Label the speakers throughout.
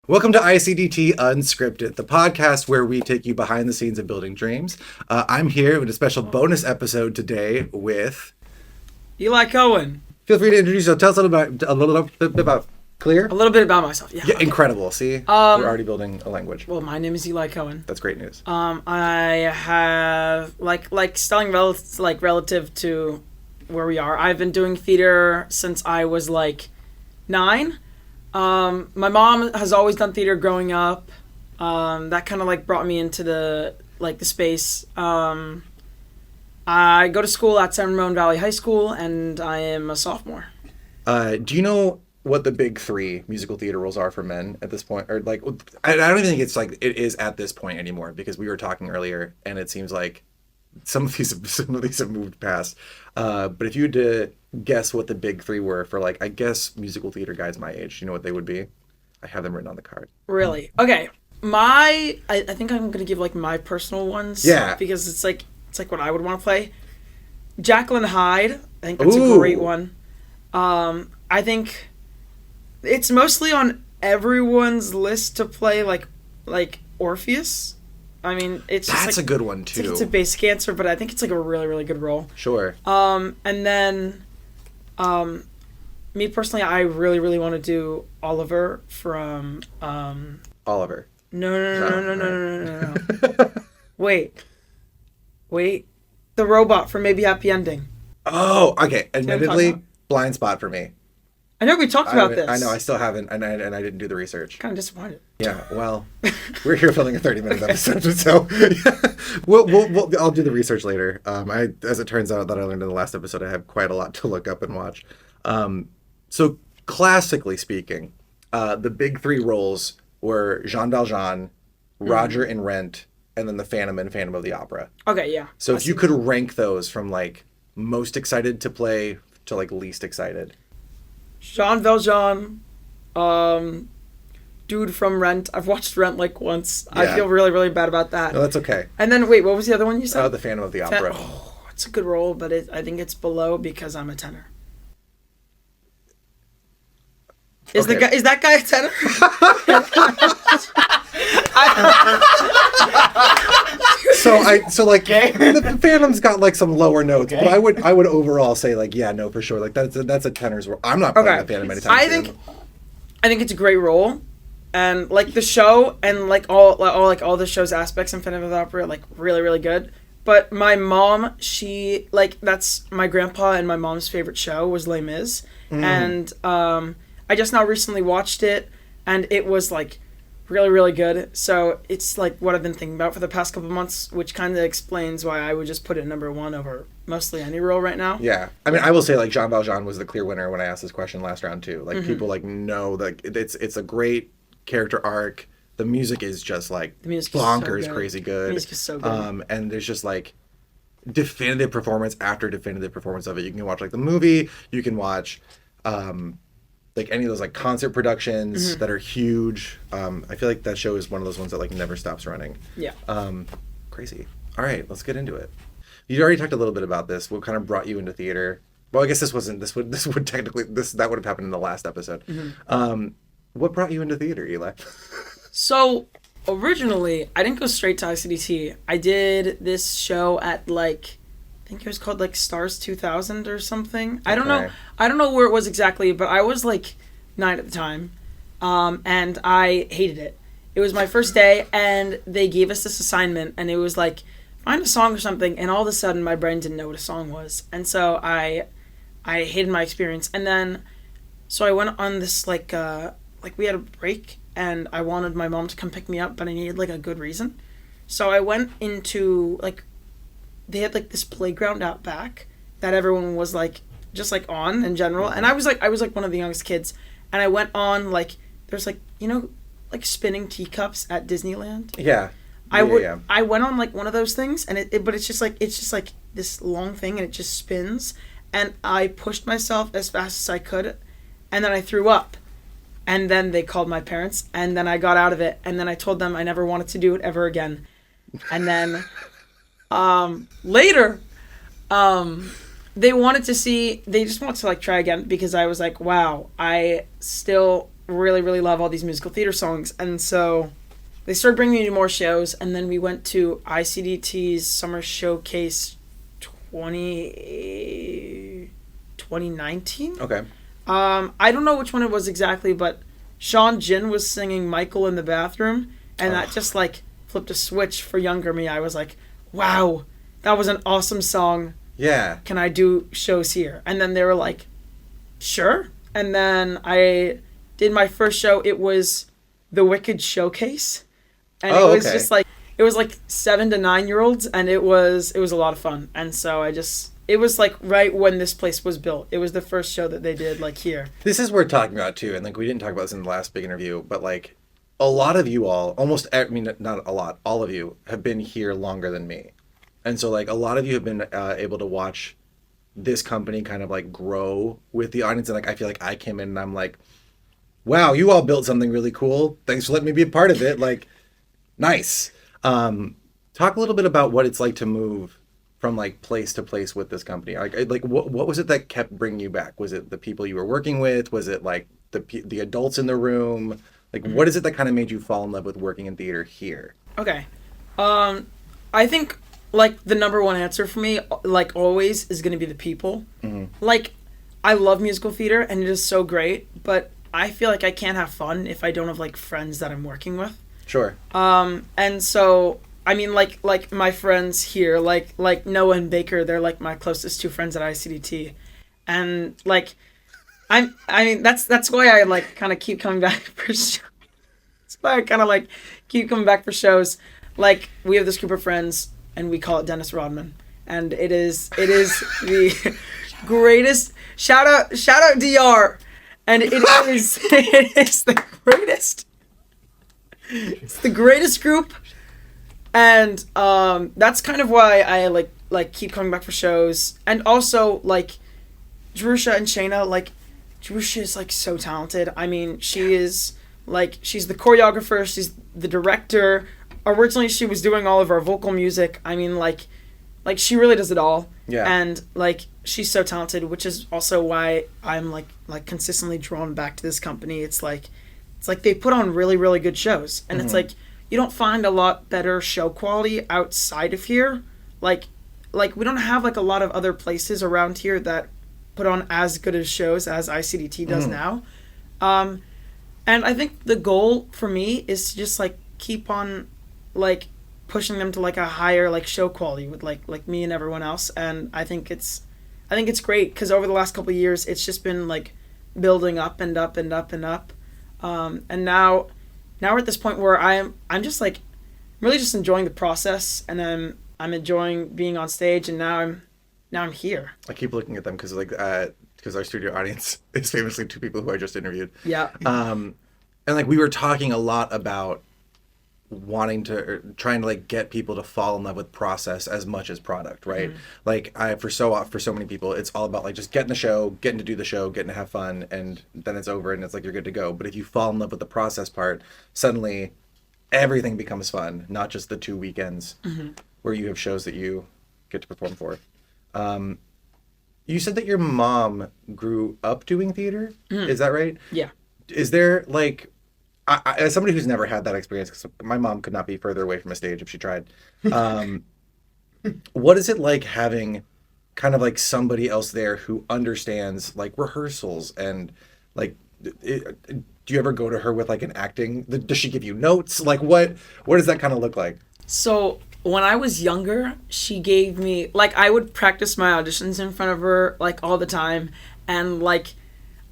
Speaker 1: Welcome to ICDT Unscripted, the podcast where we take you behind the scenes of building dreams. I'm here with a special bonus episode today with
Speaker 2: Eli Cohen.
Speaker 1: Feel free to introduce yourself. Tell us a little bit about Clear.
Speaker 2: A little bit about myself. Yeah.
Speaker 1: Okay. Incredible. See, we're already building a language.
Speaker 2: Well, my name is Eli Cohen.
Speaker 1: That's great news.
Speaker 2: I have like starting relative to where we are. I've been doing theater since I was like 9. My mom has always done theater growing up. That kind of like brought me into the space. I go to school at San Ramon Valley High School, and I am a sophomore.
Speaker 1: Do you know what the big 3 musical theater roles are for men at this point? Or like, I don't even think it's like it is at this point anymore, because we were talking earlier, and it seems like some of these have moved past. But if you had to guess what the big 3 were for, like, I guess musical theater guys my age, do you know what they would be? I have them written on the card.
Speaker 2: Really? Okay. I think I'm gonna give like my personal ones.
Speaker 1: Yeah.
Speaker 2: Because it's like what I would want to play. Jekle Hyde. I think that's a great one. I think it's mostly on everyone's list to play like Orpheus. I mean, it's just
Speaker 1: that's a good one too.
Speaker 2: It's a basic answer, but I think it's like a really, really good role.
Speaker 1: Sure.
Speaker 2: And then, me personally, I really, really want to do Oliver from
Speaker 1: Oliver.
Speaker 2: No. Wait. The robot from Maybe Happy Ending.
Speaker 1: Oh, okay. Admittedly, blind spot for me.
Speaker 2: I know we talked about this.
Speaker 1: I know, I still haven't, and I didn't do the research.
Speaker 2: Kind of disappointed.
Speaker 1: Yeah, well, we're here filming a 30-minute episode, so I'll do the research later. As it turns out, that I learned in the last episode, I have quite a lot to look up and watch. So classically speaking, the big 3 roles were Jean Valjean, Roger in Rent, and then the Phantom in Phantom of the Opera.
Speaker 2: Okay, yeah.
Speaker 1: So if you could rank those from like most excited to play to like least excited.
Speaker 2: Jean Valjean, dude from Rent. I've watched Rent like once. Yeah. I feel really, really bad about that.
Speaker 1: No, that's okay.
Speaker 2: And then, wait, what was the other one you said?
Speaker 1: The Phantom of the Opera.
Speaker 2: It's a good role, but I think it's below because I'm a tenor. Is that guy a tenor?
Speaker 1: The Phantom's got like some lower notes, but I would overall say like, yeah, no, for sure, like that's a tenor's role. I'm not playing the Phantom anytime soon.
Speaker 2: I think it's a great role, and like the show and like all the show's aspects in Phantom of the Opera, like really, really good. But my mom, that's my grandpa and my mom's favorite show was Les Mis, and I just now recently watched it, and it was like really, really good. So it's like what I've been thinking about for the past couple of months, which kind of explains why I would just put it number 1 over mostly any role right now.
Speaker 1: Yeah. I mean, I will say like Jean Valjean was the clear winner when I asked this question last round too. Like people like know that it's a great character arc. The music is just like bonkers crazy good.
Speaker 2: The music is so good.
Speaker 1: And there's just like definitive performance after definitive performance of it. You can watch like the movie, you can watch like any of those like concert productions that are huge. I feel like that show is one of those ones that like never stops running.
Speaker 2: Yeah.
Speaker 1: Crazy. All right, let's get into it. You already talked a little bit about this. What kind of brought you into theater? Well, I guess that would have happened in the last episode. What brought you into theater, Eli?
Speaker 2: So originally, I didn't go straight to ICDT. I did this show at like, I think it was called like Stars 2000 or something. Okay. I don't know where it was exactly, but I was like 9 at the time, and I hated it. It was my first day, and they gave us this assignment, and it was like, find a song or something, and all of a sudden my brain didn't know what a song was, and so I hated my experience. And then so I went on this like we had a break, and I wanted my mom to come pick me up, but I needed like a good reason. So I went into like, they had like this playground out back that everyone was like just like on in general, and I was like one of the youngest kids, and I went on like, there's like, you know, like spinning teacups at Disneyland.
Speaker 1: Yeah.
Speaker 2: I went on like one of those things, and but it's just like this long thing, and it just spins, and I pushed myself as fast as I could, and then I threw up, and then they called my parents, and then I got out of it, and then I told them I never wanted to do it ever again, and then later, they just wanted to like try again, because I was like, wow, I still really, really love all these musical theater songs. And so they started bringing me to more shows. And then we went to ICDT's Summer Showcase 2019.
Speaker 1: Okay.
Speaker 2: I don't know which one it was exactly, but Sean Jin was singing Michael in the bathroom. And that just like flipped a switch for younger me. I was like, wow, that was an awesome song.
Speaker 1: Yeah.
Speaker 2: Can I do shows here? And then they were like, sure. And then I did my first show. It was the Wicked Showcase. And it was just like, it was like 7 to 9 year olds. And it was a lot of fun. And so it was like right when this place was built. It was the first show that they did like here.
Speaker 1: This is worth talking about too. And like, we didn't talk about this in the last big interview, but like, a lot of you all, not a lot, all of you have been here longer than me. And so like a lot of you have been able to watch this company kind of like grow with the audience. And like, I feel like I came in and I'm like, wow, you all built something really cool. Thanks for letting me be a part of it. Like, nice. Talk a little bit about what it's like to move from like place to place with this company. Like what was it that kept bringing you back? Was it the people you were working with? Was it like the adults in the room? Like, what is it that kind of made you fall in love with working in theater here?
Speaker 2: Okay. I think, like, the number one answer for me, like, always, is going to be the people. Mm-hmm. Like, I love musical theater, and it is so great, but I feel like I can't have fun if I don't have, like, friends that I'm working with.
Speaker 1: Sure.
Speaker 2: And so, I mean, like my friends here, like Noah and Baker, they're, like, my closest two friends at ICDT. And, like... I mean, that's why I, like, kind of keep coming back for shows. That's why I kind of, like, keep coming back for shows. Like, we have this group of friends, and we call it Dennis Rodman. And it is the greatest... Shout out DR! And it is the greatest... It's the greatest group. And that's kind of why I, like keep coming back for shows. And also, like, Jerusha and Shayna, like... Jerusha is, like, so talented. I mean, she is, like, she's the choreographer, she's the director. Originally, she was doing all of our vocal music. I mean, like she really does it all.
Speaker 1: Yeah.
Speaker 2: And, like, she's so talented, which is also why I'm, like consistently drawn back to this company. It's like they put on really, really good shows. And it's like, you don't find a lot better show quality outside of here. Like, we don't have, like, a lot of other places around here that put on as good as shows as ICDT does now. And I think the goal for me is to just like keep on like pushing them to like a higher like show quality with like me and everyone else. And I think it's great because over the last couple of years it's just been like building up and up and up and up. And now we're at this point where I'm just like really just enjoying the process, and I'm enjoying being on stage, and now I'm here.
Speaker 1: I keep looking at them because our studio audience is famously two people who I just interviewed.
Speaker 2: Yeah.
Speaker 1: And like we were talking a lot about trying to like get people to fall in love with process as much as product, right? Like for so many people, it's all about like just getting the show, getting to do the show, getting to have fun, and then it's over and it's like you're good to go. But if you fall in love with the process part, suddenly everything becomes fun, not just the 2 weekends where you have shows that you get to perform for. You said that your mom grew up doing theater. Is that right?
Speaker 2: Yeah.
Speaker 1: Is there like, as somebody who's never had that experience, because my mom could not be further away from a stage if she tried. What is it like having kind of like somebody else there who understands like rehearsals and like, do you ever go to her with like an acting? Does she give you notes? Like what does that kind of look like?
Speaker 2: So when I was younger, she gave me, like, I would practice my auditions in front of her, like, all the time. And, like,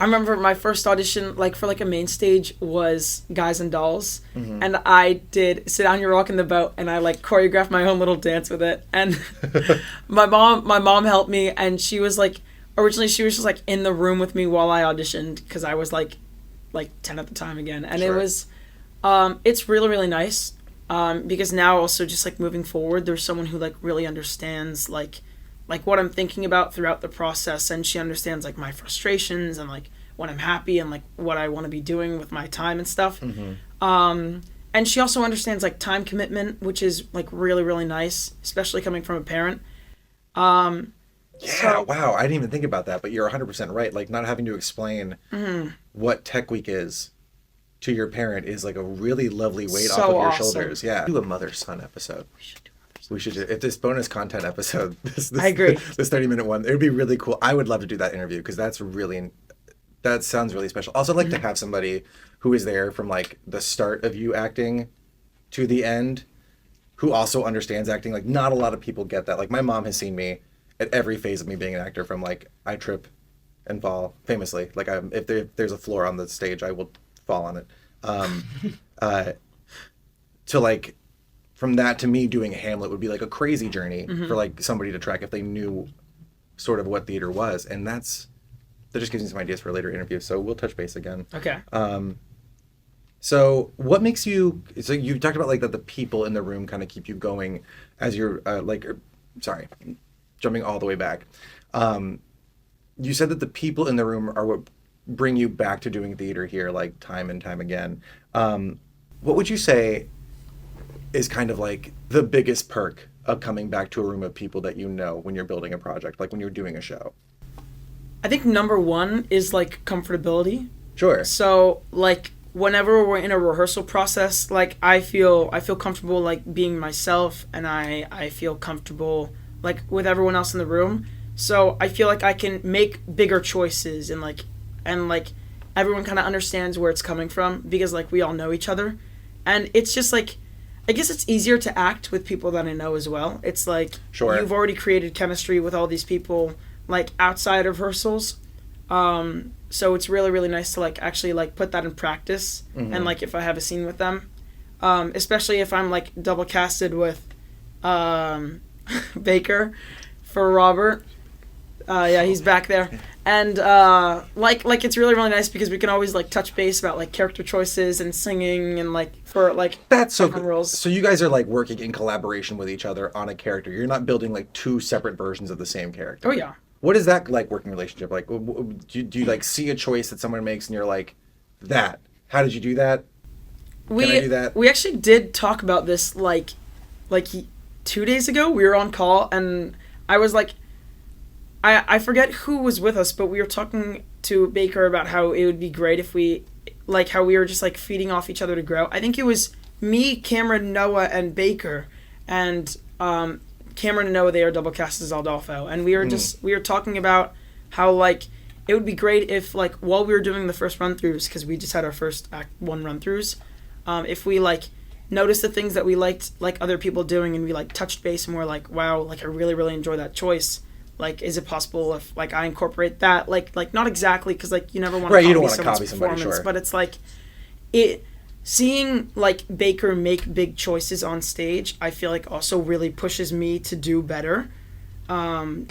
Speaker 2: I remember my first audition, like, for, like, a Mainstage was Guys and Dolls. And I did Sit Down, You're Rockin' the Boat, and I, like, choreographed my own little dance with it. And my mom helped me, and she was, like, originally she was just, like, in the room with me while I auditioned, because I was, like 10 at the time again. And It was, it's really, really nice. Because now also just like moving forward, there's someone who like really understands like what I'm thinking about throughout the process, and she understands like my frustrations and like when I'm happy and like what I want to be doing with my time and stuff. And she also understands like time commitment, which is like really, really nice, especially coming from a parent.
Speaker 1: Wow, I didn't even think about that, but you're 100% right. Like not having to explain what Tech Week is to your parent is like a really lovely weight
Speaker 2: So
Speaker 1: off of your
Speaker 2: awesome.
Speaker 1: shoulders. Yeah. Do a mother-son episode. We should do, if this bonus content episode, this
Speaker 2: I agree.
Speaker 1: This 30-minute one, it would be really cool. I would love to do that interview because that sounds really special. Also, I'd like to have somebody who is there from like the start of you acting to the end, who also understands acting. Like, not a lot of people get that. Like, my mom has seen me at every phase of me being an actor, from like I trip and fall famously. Like, if there's a floor on the stage, I will fall on it. To like, from that to me doing Hamlet would be like a crazy journey for like somebody to track if they knew sort of what theater was. And that just gives me some ideas for a later interview. So we'll touch base again.
Speaker 2: Okay.
Speaker 1: So what makes you, so you talked about like that the people in the room kind of keep you going as you're jumping all the way back. You said that the people in the room are what bring you back to doing theater here, like time and time again. What would you say is kind of like the biggest perk of coming back to a room of people that you know when you're building a project, like when you're doing a show?
Speaker 2: I think number one is like comfortability.
Speaker 1: Sure.
Speaker 2: So like whenever we're in a rehearsal process, like I feel comfortable like being myself, and I feel comfortable like with everyone else in the room. So I feel like I can make bigger choices, and like everyone kind of understands where it's coming from because like we all know each other. And it's just like, I guess it's easier to act with people that I know as well. It's like,
Speaker 1: sure,
Speaker 2: you've already created chemistry with all these people like outside of rehearsals. So it's really, really nice to like actually like put that in practice. And like if I have a scene with them, especially if I'm like double casted with Baker for Robert. Yeah, he's back there. And like it's really, really nice because we can always like touch base about like character choices and singing and like for like
Speaker 1: that's so
Speaker 2: different roles.
Speaker 1: So you guys are like working in collaboration with each other on a character. You're not building like two separate versions of the same character.
Speaker 2: Oh yeah.
Speaker 1: What is that like working relationship like? Do you like see a choice that someone makes and you're like, that? How did you do that? Can I do that?
Speaker 2: We actually did talk about this like 2 days ago. We were on call and I was like, I forget who was with us, but we were talking to Baker about how it would be great if we, like how we were just like feeding off each other to grow. I think it was me, Cameron, Noah, and Baker, and Cameron and Noah, they are double cast as Aldolfo, and we were talking about how like it would be great if like while we were doing the first run throughs, because we just had our first act one run throughs, if we like noticed the things that we liked like other people doing and we like touched base and we're like, wow, like I really, really enjoy that choice. Like, is it possible if like I incorporate that? Like not exactly, because like you never want to copy someone's performance, but it's like seeing like Baker make big choices on stage, I feel like also really pushes me to do better.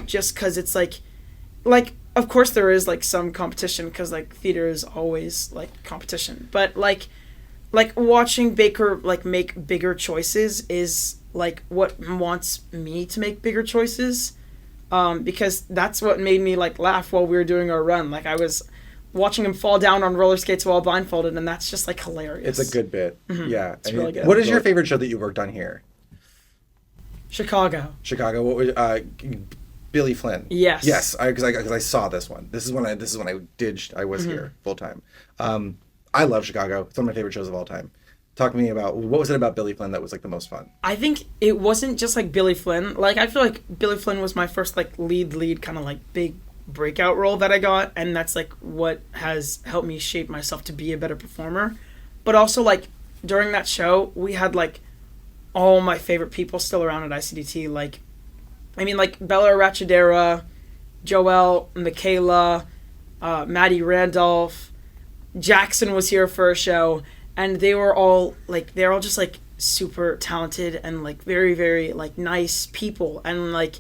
Speaker 2: Just because it's like of course there is like some competition because like theater is always like competition, but like watching Baker like make bigger choices is like what wants me to make bigger choices. Because that's what made me like laugh while we were doing our run. Like I was watching him fall down on roller skates while blindfolded, and that's just like hilarious.
Speaker 1: It's a good bit. Yeah,
Speaker 2: it's really good.
Speaker 1: What is your favorite show that you worked on here?
Speaker 2: Chicago.
Speaker 1: What was Billy Flynn?
Speaker 2: Yes.
Speaker 1: Yes, because I saw this one. This is when I was here full time. I love Chicago. It's one of my favorite shows of all time. Talk to me about, what was it about Billy Flynn that was like the most fun?
Speaker 2: I think it wasn't just like Billy Flynn. Like I feel like Billy Flynn was my first like lead kind of like big breakout role that I got, and that's like what has helped me shape myself to be a better performer. But also like during that show, we had like all my favorite people still around at ICDT. Like, I mean like Bella Rachadera, Joelle, Michaela, Maddie Randolph, Jackson was here for a show. And they're all just like super talented and like very, very like nice people. And like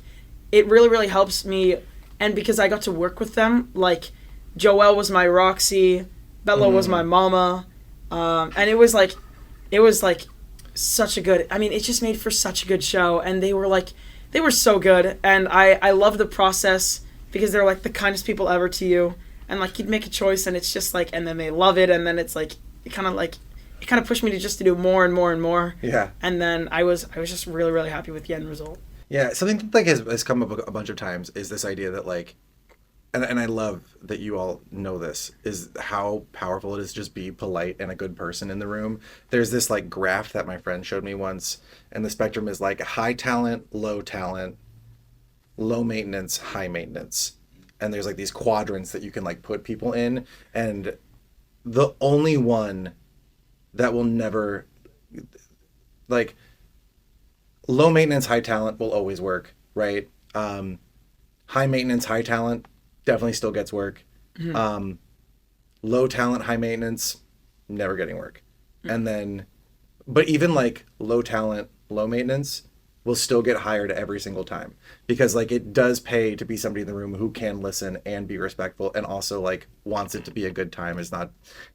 Speaker 2: it really, really helps me. And because I got to work with them, like Joelle was my Roxy, Bella was my mama. And it was like such a good, I mean, it just made for such a good show. And they were so good. And I love the process because they're like the kindest people ever to you. And like you'd make a choice and it's just like, and then they love it. And then it's like, it kind of pushed me to do more and more and more. Yeah. And then I was just really, really happy with the end result.
Speaker 1: Yeah, something that like has come up a bunch of times is this idea that like and I love that you all know this, is how powerful it is to just be polite and a good person in the room. There's this like graph that my friend showed me once, and the spectrum is like high talent, low maintenance, high maintenance. And there's like these quadrants that you can like put people in, and the only one that will never, like, low maintenance, high talent will always work, right? High maintenance, high talent definitely still gets work. Low talent, high maintenance, never getting work. And then, but even like low talent, low maintenance will still get hired every single time, because like it does pay to be somebody in the room who can listen and be respectful and also like wants it to be a good time. It's not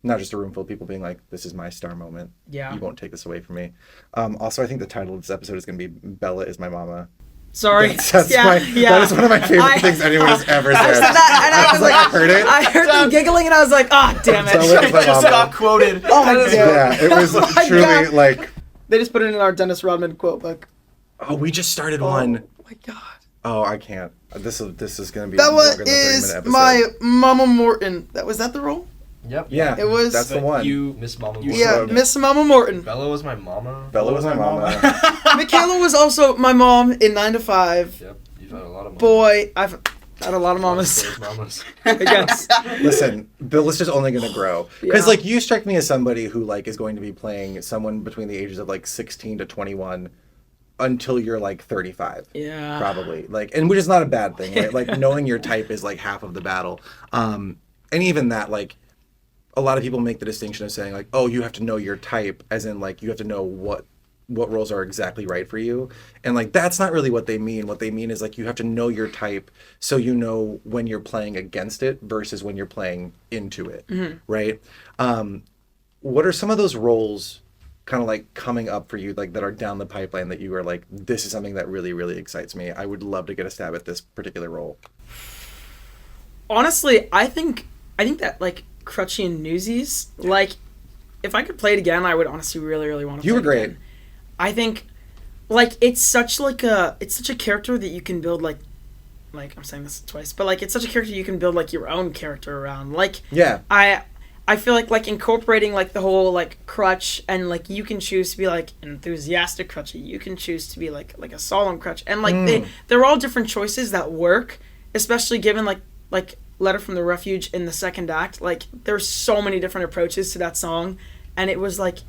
Speaker 1: just a room full of people being like, this is my star moment.
Speaker 2: Yeah.
Speaker 1: You won't take this away from me. Also, I think the title of this episode is going to be Bella is My Mama.
Speaker 2: Sorry.
Speaker 1: That is one of my favorite things anyone has ever said.
Speaker 2: I said that, and I was like,
Speaker 1: I heard it.
Speaker 2: I heard them giggling, and I was like, damn it.
Speaker 1: Bella is My
Speaker 3: Just
Speaker 1: Mama.
Speaker 3: got quoted.
Speaker 2: Oh my God.
Speaker 1: Yeah, it was truly
Speaker 2: God.
Speaker 1: like,
Speaker 2: They just put it in our Dennis Rodman quote book.
Speaker 1: oh, we just started one.
Speaker 2: Oh my God.
Speaker 1: Oh, I can't. This is going to be
Speaker 2: Bella
Speaker 1: longer than a 30-minute
Speaker 2: is
Speaker 1: episode.
Speaker 2: my Mama Morton. Was that the role?
Speaker 3: Yep.
Speaker 1: Yeah,
Speaker 2: It was-
Speaker 1: that's the one.
Speaker 3: You, Miss Mama.
Speaker 2: Yeah, Miss Mama Morton.
Speaker 3: Bella was my mama.
Speaker 1: Bella was my mama.
Speaker 2: Michaela was also my mom in 9 to 5.
Speaker 3: Yep. You've had a lot of mamas.
Speaker 2: Boy, I've had a lot of mamas.
Speaker 3: Those mamas.
Speaker 2: I guess.
Speaker 1: Listen, the list is only going to grow. Because,
Speaker 2: Yeah.
Speaker 1: like, you strike me as somebody who, like, is going to be playing someone between the ages of, like, 16 to 21 until you're, like, 35.
Speaker 2: Yeah.
Speaker 1: Probably. Like, and which is not a bad thing, right? Like, knowing your type is, like, half of the battle. And even that, like, a lot of people make the distinction of saying, like, oh, you have to know your type, as in, like, you have to know what roles are exactly right for you. And like that's not really what they mean. What they mean is like you have to know your type so you know when you're playing against it versus when you're playing into it. Right? What are some of those roles kind of like coming up for you, like that are down the pipeline that you are like, this is something that really, really excites me. I would love to get a stab at this particular role.
Speaker 2: Honestly, I think that like Crutchy and Newsies, like if I could play it again, I would honestly really, really want to.
Speaker 1: You
Speaker 2: play
Speaker 1: were great.
Speaker 2: it again. I think, like it's such a character that you can build like I'm saying this twice, but like it's such a character you can build like your own character around. Like
Speaker 1: Yeah.
Speaker 2: I feel like incorporating like the whole like crutch, and like you can choose to be like an enthusiastic crutchy, you can choose to be like a solemn crutch, and like they're all different choices that work, especially given like Letter from the Refuge in the second act. Like there's so many different approaches to that song, and it was like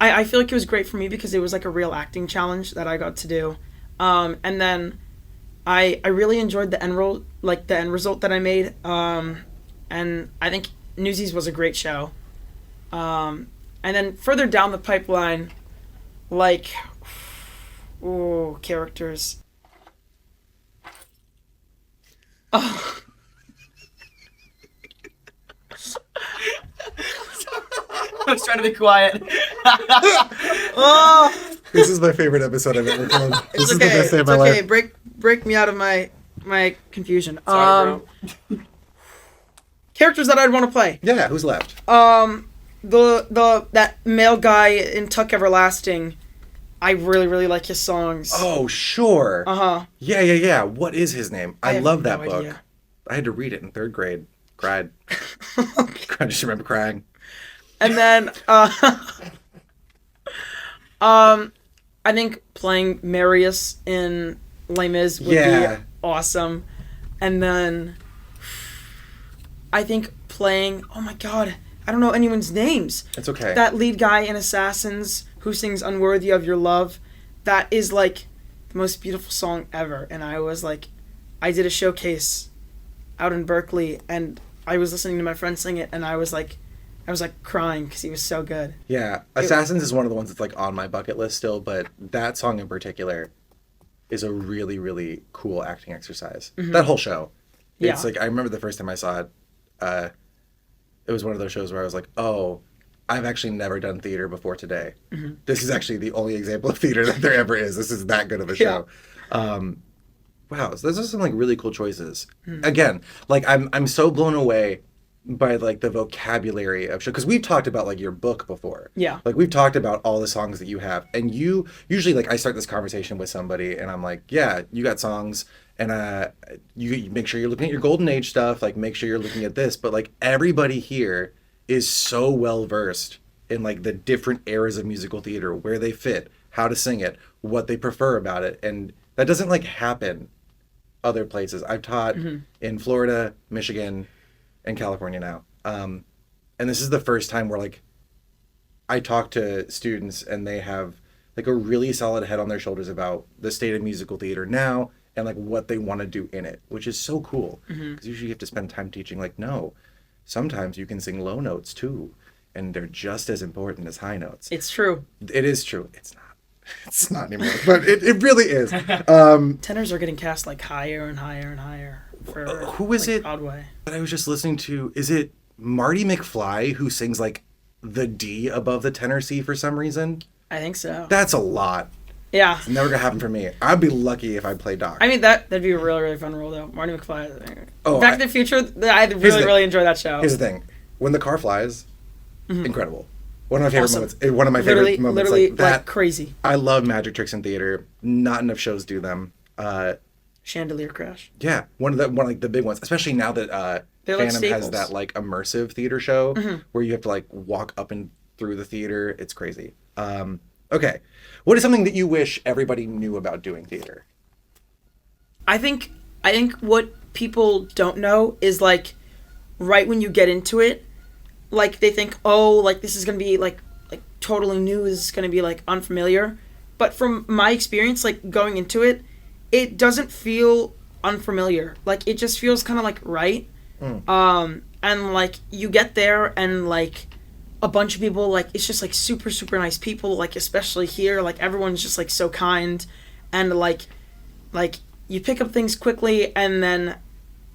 Speaker 2: I feel like it was great for me because it was like a real acting challenge that I got to do. And then I really enjoyed the end result that I made. And I think Newsies was a great show. And then further down the pipeline, like, characters. Oh. I was trying to be quiet. Oh,
Speaker 1: This is my favorite episode I've ever filmed. This is the best day of my
Speaker 2: okay.
Speaker 1: life.
Speaker 2: Break me out of my confusion.
Speaker 3: Sorry, bro.
Speaker 2: Characters that I'd want to play.
Speaker 1: Yeah, who's left?
Speaker 2: That male guy in Tuck Everlasting. I really, really like his songs.
Speaker 1: Oh, sure.
Speaker 2: Uh-huh.
Speaker 1: Yeah. What is his name? I
Speaker 2: have
Speaker 1: love that
Speaker 2: no
Speaker 1: book.
Speaker 2: idea.
Speaker 1: I had to read it in 3rd grade. Cried. I just remember crying.
Speaker 2: And then, I think playing Marius in Les Mis would be awesome. And then, I think playing, oh my god, I don't know anyone's names.
Speaker 1: It's okay.
Speaker 2: That lead guy in Assassins who sings Unworthy of Your Love, that is like the most beautiful song ever. And I was like, I did a showcase out in Berkeley, and I was listening to my friend sing it, and I was like crying because he was so good.
Speaker 1: Yeah, Assassins is one of the ones that's like on my bucket list still, but that song in particular is a really, really cool acting exercise. That whole show. It's like, I remember the first time I saw it, it was one of those shows where I was like, oh, I've actually never done theater before today. This is actually the only example of theater that there ever is. This is that good of a show. Wow, so those are some like really cool choices. Again, like I'm so blown away by like the vocabulary of show, because we've talked about like your book before.
Speaker 2: Yeah.
Speaker 1: Like we've talked about all the songs that you have, and you usually, like, I start this conversation with somebody and I'm like, yeah, you got songs, and you make sure you're looking at your golden age stuff, like make sure you're looking at this, but like everybody here is so well versed in like the different eras of musical theater, where they fit, how to sing it, what they prefer about it, and that doesn't like happen other places. I've taught in Florida, Michigan, and California now. And this is the first time where like I talk to students and they have like a really solid head on their shoulders about the state of musical theater now and like what they want to do in it, which is so cool. Because usually you have to spend time teaching, like, no, sometimes you can sing low notes too, and they're just as important as high notes.
Speaker 2: It's true.
Speaker 1: It is true. It's not. It's not anymore, but it really is.
Speaker 2: Tenors are getting cast like higher and higher and higher. For,
Speaker 1: who is
Speaker 2: like,
Speaker 1: it
Speaker 2: Broadway.
Speaker 1: that I was just listening to? Is it Marty McFly who sings like the D above the tenor C for some reason?
Speaker 2: I think so.
Speaker 1: That's a lot.
Speaker 2: Yeah.
Speaker 1: It's never gonna happen for me. I'd be lucky if I played Doc.
Speaker 2: I mean, that'd be a really, really fun role, though. Marty McFly.
Speaker 1: Oh,
Speaker 2: Back to the Future, I really enjoy that show.
Speaker 1: Here's the thing. When the car flies, incredible. One of my favorite
Speaker 2: Awesome.
Speaker 1: moments. One of my favorite moments,
Speaker 2: literally,
Speaker 1: like that.
Speaker 2: like crazy.
Speaker 1: I love magic tricks in theater. Not enough shows do them.
Speaker 2: Chandelier crash.
Speaker 1: Yeah, one like the big ones, especially now that
Speaker 2: They're like
Speaker 1: Phantom has
Speaker 2: staples.
Speaker 1: that like immersive theater show where you have to like walk up and through the theater. It's crazy. Okay, what is something that you wish everybody knew about doing theater?
Speaker 2: I think what people don't know is like right when you get into it, like they think, oh, like this is gonna be like totally new. This is gonna be like unfamiliar. But from my experience, like going into it, it doesn't feel unfamiliar. Like it just feels kind of like right. And like you get there and like a bunch of people, like it's just like super, super nice people, like especially here, like everyone's just like so kind, and like you pick up things quickly and then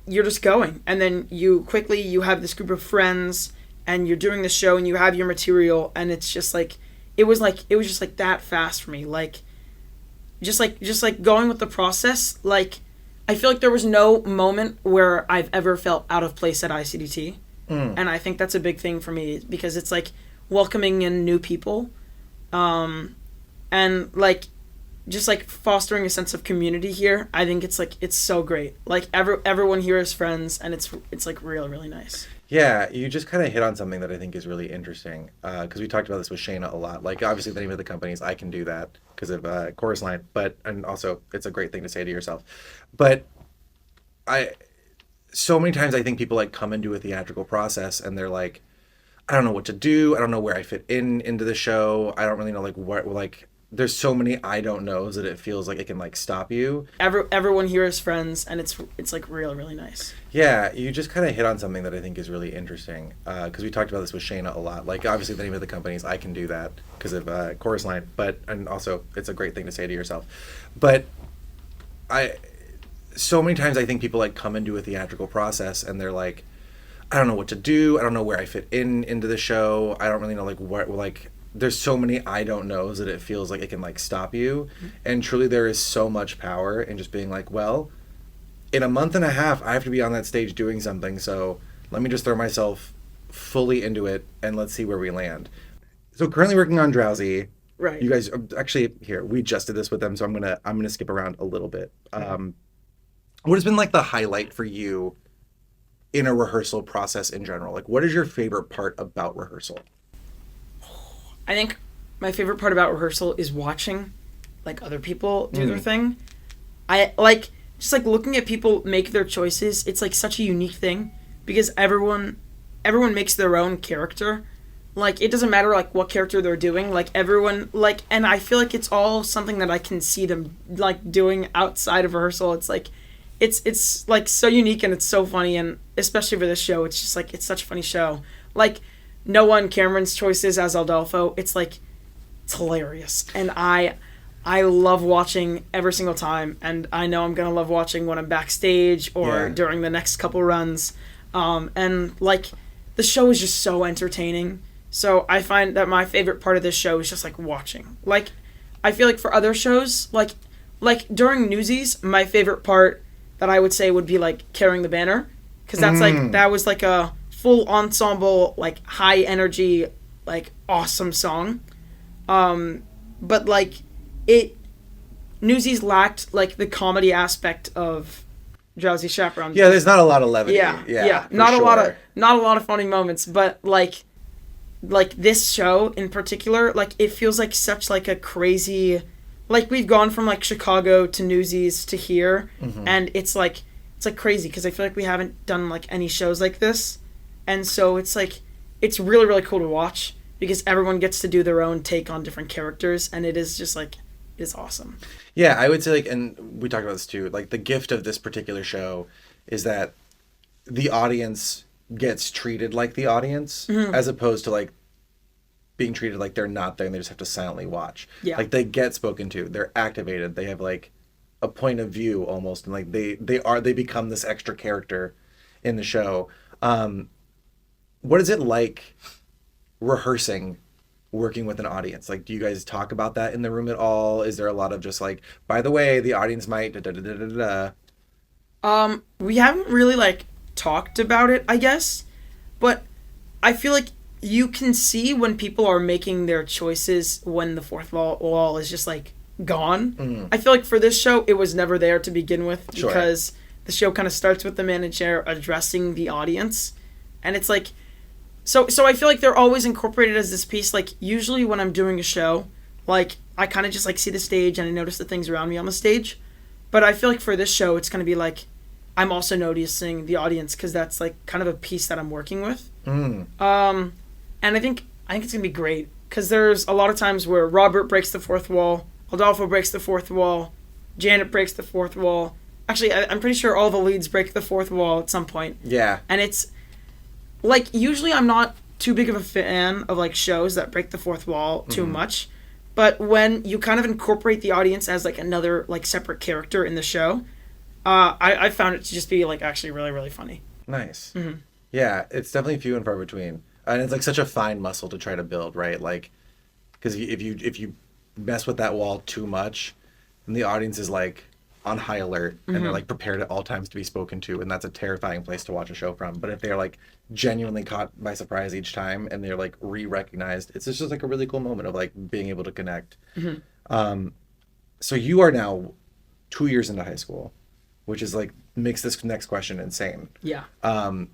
Speaker 2: you're just going, and then you have this group of friends and you're doing the show and you have your material, and it's just like it was just like that fast for me, like just like going with the process. Like I feel like there was no moment where I've ever felt out of place at ICDT. And I think that's a big thing for me because it's like welcoming in new people, and like just like fostering a sense of community here. I think it's like it's so great. Like everyone here is friends, and it's like really, really nice.
Speaker 1: Yeah, you just kind of hit on something that I think is really interesting, because we talked about this with Shayna a lot. Like obviously the name of the company is I Can Do That because of Chorus Line, and also it's a great thing to say to yourself. But so many times I think people like come into a theatrical process and they're like, I don't know what to do. I don't know where I fit into the show. I don't really know like what, like there's so many I don't knows that it feels like it can like stop you.
Speaker 2: Everyone here is friends, and it's like really, really nice.
Speaker 1: Yeah, you just kind of hit on something that I think is really interesting, because we talked about this with Shayna a lot. Like obviously the name of the company is I Can Do That because of Chorus Line, and also it's a great thing to say to yourself. But so many times I think people like come into a theatrical process and they're like, I don't know what to do. I don't know where I fit into the show. I don't really know like what, like there's so many I don't knows that it feels like it can like stop you. And truly there is so much power in just being like, well, in a month and a half I have to be on that stage doing something, so let me just throw myself fully into it and let's see where we land. So currently working on Drowsy.
Speaker 2: Right.
Speaker 1: You guys actually here, we just did this with them, so I'm gonna skip around a little bit. What has been like the highlight for you in a rehearsal process in general? Like what is your favorite part about rehearsal?
Speaker 2: I think my favorite part about rehearsal is watching like other people do their thing. I like just like looking at people make their choices. It's like such a unique thing because everyone makes their own character. Like it doesn't matter like what character they're doing. Like everyone like, and I feel like it's all something that I can see them like doing outside of rehearsal. It's like it's like so unique and it's so funny, and especially for this show, it's just like it's such a funny show. Like Noah Cameron's choices as Adolfo, it's like it's hilarious, and I love watching every single time, and I know I'm gonna love watching when I'm backstage or during the next couple runs, and like the show is just so entertaining. So I find that my favorite part of this show is just like watching. Like I feel like for other shows, like during Newsies, my favorite part that I would say would be like carrying the banner, because that's like that was like a full ensemble, like high energy, like awesome song. But like it, Newsies lacked like the comedy aspect of Drowsy Chaperone.
Speaker 1: Yeah, there's not a lot of levity.
Speaker 2: Yeah.
Speaker 1: For
Speaker 2: Not
Speaker 1: sure.
Speaker 2: a lot of funny moments, but like this show in particular, like it feels like such like a crazy, like we've gone from like Chicago to Newsies to here, and it's like crazy because I feel like we haven't done like any shows like this, and so it's like it's really really cool to watch because everyone gets to do their own take on different characters, and it is just like it's awesome.
Speaker 1: Yeah, I would say like, and we talked about this too, like the gift of this particular show is that the audience gets treated like the audience as opposed to like being treated like they're not there and they just have to silently watch.
Speaker 2: Yeah.
Speaker 1: Like they get spoken to, they're activated, they have like a point of view almost, and like they become this extra character in the show. What is it like rehearsing, working with an audience? Like, do you guys talk about that in the room at all? Is there a lot of just like, by the way, the audience might da da da da da da?
Speaker 2: We haven't really like talked about it, I guess, but I feel like you can see when people are making their choices when the fourth wall is just like gone. I feel like for this show it was never there to begin with because the show kind of starts with the manager addressing the audience, and it's like so I feel like they're always incorporated as this piece. Like usually when I'm doing a show, like I kind of just like see the stage and I notice the things around me on the stage, but I feel like for this show it's going to be like I'm also noticing the audience because that's like kind of a piece that I'm working with. And I think it's gonna be great because there's a lot of times where Robert breaks the fourth wall, Adolfo breaks the fourth wall, Janet breaks the fourth wall. Actually, I'm pretty sure all the leads break the fourth wall at some point.
Speaker 1: Yeah.
Speaker 2: And it's like usually I'm not too big of a fan of like shows that break the fourth wall too much, but when you kind of incorporate the audience as like another like separate character in the show, I found it to just be like actually really really funny.
Speaker 1: Nice. Yeah, it's definitely few and far between. And it's like such a fine muscle to try to build, right? Like, because if you mess with that wall too much, then the audience is like on high alert and they're like prepared at all times to be spoken to, and that's a terrifying place to watch a show from. But if they're like genuinely caught by surprise each time and they're like re-recognized, it's just like a really cool moment of like being able to connect. So you are now 2 years into high school, which is like makes this next question insane.
Speaker 2: Yeah.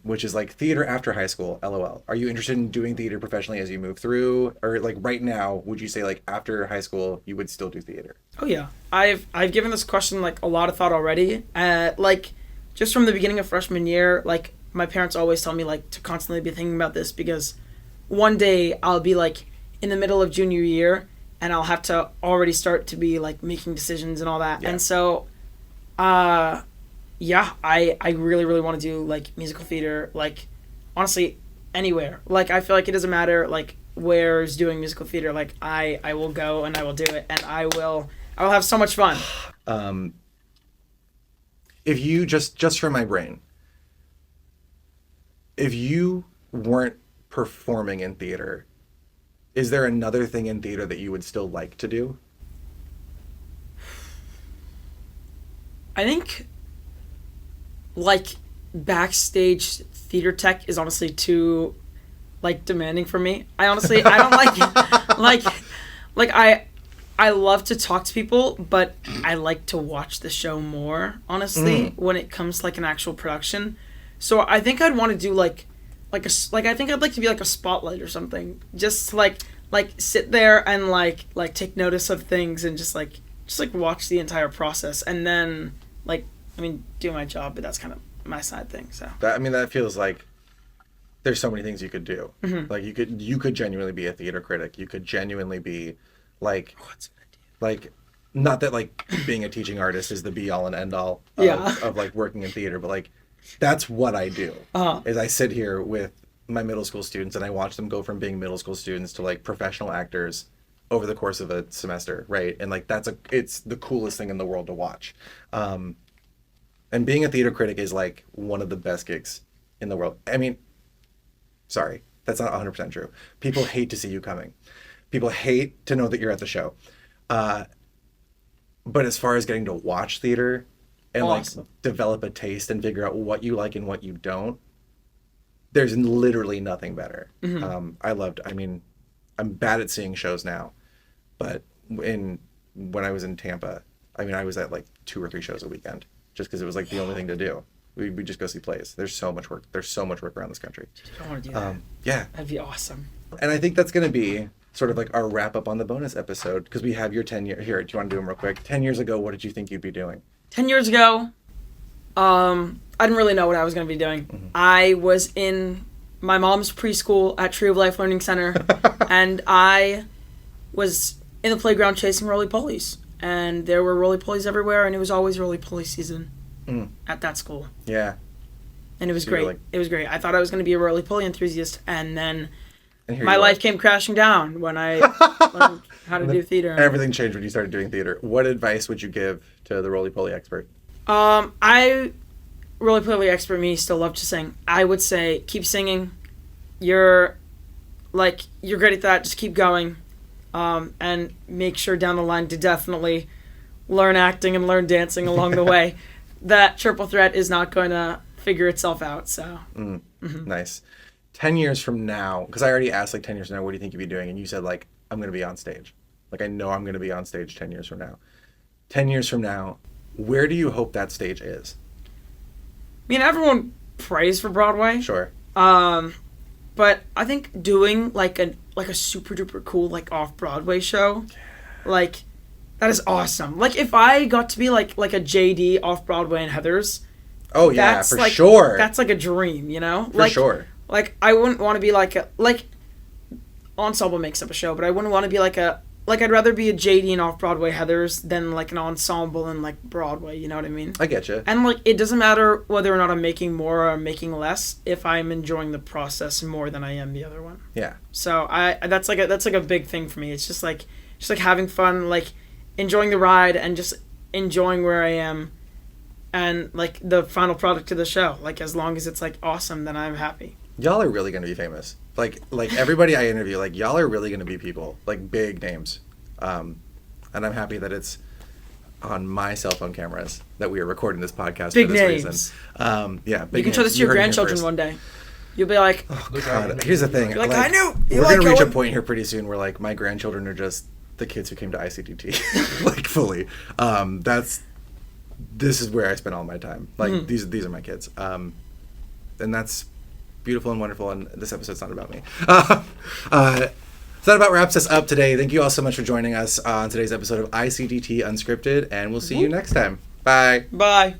Speaker 1: Which is like theater after high school, LOL. Are you interested in doing theater professionally as you move through? Or like right now, would you say like after high school, you would still do theater?
Speaker 2: Oh yeah. I've given this question like a lot of thought already. Like just from the beginning of freshman year, like my parents always tell me like to constantly be thinking about this because one day I'll be like in the middle of junior year and I'll have to already start to be like making decisions and all that. Yeah. And so yeah, I really, really want to do, like, musical theater, like, honestly, anywhere. Like, I feel like it doesn't matter, like, where's doing musical theater. Like, I will go and I will do it, and I will have so much fun.
Speaker 1: If you, just for my brain, if you weren't performing in theater, is there another thing in theater that you would still like to do?
Speaker 2: I think like backstage theater tech is honestly too like demanding for me. I don't like I love to talk to people, but I like to watch the show more, honestly, when it comes to like an actual production. So I think I'd want to do I think I'd like to be like a spotlight or something. Just like sit there and like take notice of things and just watch the entire process and then do my job, but that's kind of my side thing. So
Speaker 1: that feels like there's so many things you could do. Like you could genuinely be a theater critic. You could genuinely be like, like, not that like being a teaching artist is the be all and end all of like working in theater, but like that's what I do. Is I sit here with my middle school students and I watch them go from being middle school students to like professional actors over the course of a semester, right? And like it's the coolest thing in the world to watch. And being a theater critic is like one of the best gigs in the world. I mean, sorry, that's not 100% true. People hate to see you coming. People hate to know that you're at the show. But as far as getting to watch theater and like develop a taste and figure out what you like and what you don't, there's literally nothing better.
Speaker 2: Mm-hmm.
Speaker 1: I'm bad at seeing shows now, but when I was in Tampa, I mean, I was at like 2 or 3 shows a weekend just because it was like the only thing to do. We just go see plays. There's so much work. There's so much work around this country.
Speaker 2: I want to do that.
Speaker 1: Yeah.
Speaker 2: That'd be awesome.
Speaker 1: And I think that's going to be sort of like our wrap up on the bonus episode because we have your 10 year. Here, do you want to do them real quick? 10 years ago, what did you think you'd be doing?
Speaker 2: 10 years ago, I didn't really know what I was going to be doing.
Speaker 1: Mm-hmm.
Speaker 2: I was in my mom's preschool at Tree of Life Learning Center, and I was in the playground chasing Rollie Pollies. And there were Rollie Pollies everywhere, and it was always Rollie Polly season at that school.
Speaker 1: Yeah.
Speaker 2: And it was
Speaker 1: So you're
Speaker 2: great.
Speaker 1: like-
Speaker 2: It was great. I thought I was going to be a Rollie Polly enthusiast, and then
Speaker 1: And here
Speaker 2: my
Speaker 1: you
Speaker 2: life
Speaker 1: are.
Speaker 2: came crashing down when I learned how to do theater.
Speaker 1: Everything changed when you started doing theater. What advice would you give to the Rollie Polly expert?
Speaker 2: I Rollie Polly expert me still love to sing. I would say keep singing. You're great at that. Just keep going, and make sure down the line to definitely learn acting and learn dancing along the way. That triple threat is not going to figure itself out. So
Speaker 1: Nice. 10 years from now, because I already asked like 10 years from now, what do you think you'd be doing? And you said like, I'm going to be on stage. Like, I know I'm going to be on stage 10 years from now. 10 years from now, where do you hope that stage is?
Speaker 2: I mean, everyone prays for Broadway.
Speaker 1: Sure.
Speaker 2: But I think doing like a super duper cool like off Broadway show, like that is awesome. Like if I got to be like a JD off Broadway and Heathers,
Speaker 1: Oh yeah,
Speaker 2: that's
Speaker 1: for
Speaker 2: like,
Speaker 1: sure.
Speaker 2: That's like a dream, you know?
Speaker 1: For sure.
Speaker 2: Like I wouldn't want to be like ensemble makes up a show, but I wouldn't want to be I'd rather be a JD and off Broadway Heathers than like an ensemble and like Broadway, you know what I mean?
Speaker 1: I get you.
Speaker 2: And like it doesn't matter whether or not I'm making more or I'm making less if I'm enjoying the process more than I am the other one.
Speaker 1: Yeah.
Speaker 2: So that's like a big thing for me. It's just like having fun, like enjoying the ride and just enjoying where I am and like the final product of the show. Like as long as it's like awesome, then I'm happy.
Speaker 1: Y'all are really going to be famous. Like everybody I interview, like y'all are really going to be people, like big names. And I'm happy that it's on my cell phone cameras that we are recording this podcast
Speaker 2: Big
Speaker 1: for this
Speaker 2: names.
Speaker 1: reason. Yeah, big
Speaker 2: You can show
Speaker 1: names.
Speaker 2: this to
Speaker 1: You
Speaker 2: your
Speaker 1: heard it here
Speaker 2: grandchildren
Speaker 1: first.
Speaker 2: one day. You'll be like,
Speaker 1: Oh, God. Here's the thing.
Speaker 2: You're like, I knew. You
Speaker 1: We're
Speaker 2: like
Speaker 1: going to reach a
Speaker 2: going-
Speaker 1: point here pretty soon where like my grandchildren are just the kids who came to ICDT, like fully. This is where I spend all my time. Like these are my kids. And that's beautiful and wonderful, and this episode's not about me. So that about wraps us up today. Thank you all so much for joining us on today's episode of ICDT Unscripted, and we'll see you next time. Bye.
Speaker 2: Bye.